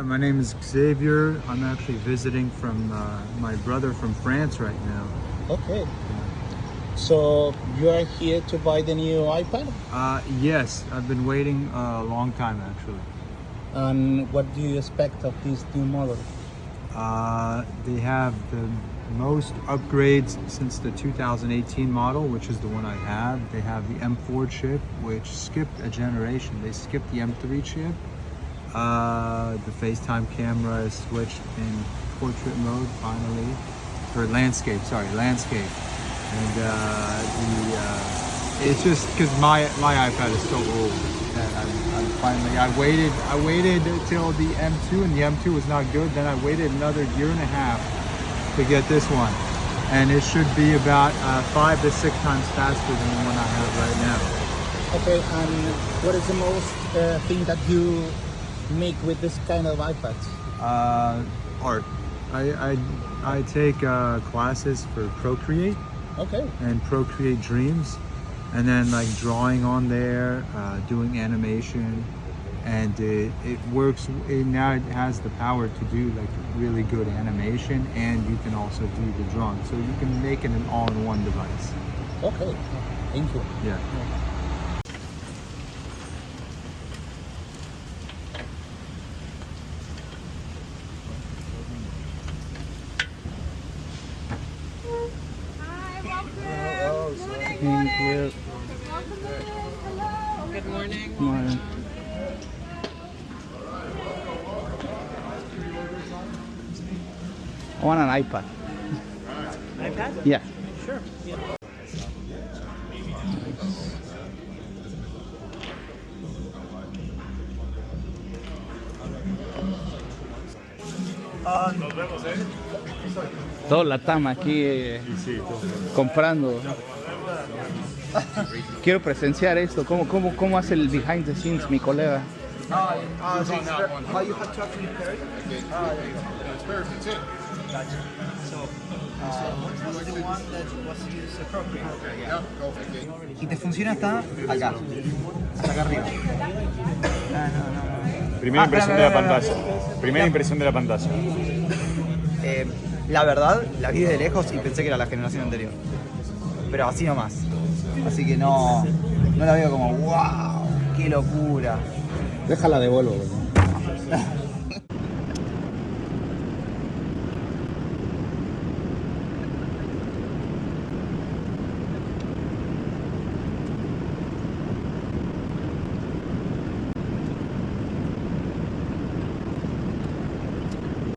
My name is Xavier. I'm actually visiting from my brother from France right now. Okay. So you are here to buy the new iPad? Yes, I've been waiting a long time actually. And what do you expect of this new model? They have the most upgrades since the 2018 model, which is the one I have. They have the M4 chip, which skipped a generation. They skipped the M3 chip. The FaceTime camera is switched in portrait mode finally, or landscape. Landscape. And it's just because my iPad is so old that I'm finally. I waited till the M2, and the M2 was not good. Then I waited another year and a half to get this one, and it should be about 5 to 6 times faster than the one I have right now. Okay, and what is the most thing that you make with this kind of iPads? Art. I take classes for Procreate. Okay. And Procreate Dreams, and then like drawing on there, doing animation, and it works. Now it has the power to do like really good animation, and you can also do the drawing. So you can make it an all-in-one device. Okay, thank you. Yeah. Thank you. Good morning. Morning. I want an iPad. iPad? Yeah. Sure. Yeah. Todo la tama aquí comprando. Quiero presenciar esto. ¿Cómo hace el behind the scenes mi colega? You have to actually pair it? Gotcha. So, what was the one that was used appropriate? Y te funciona hasta acá. Hasta acá arriba. No. Primera impresión de la pantalla. Primera impresión de la pantalla. La verdad, la vi de lejos y pensé que era la generación anterior. Pero así nomás. Así que no la veo como wow, qué locura. Déjala de vuelo.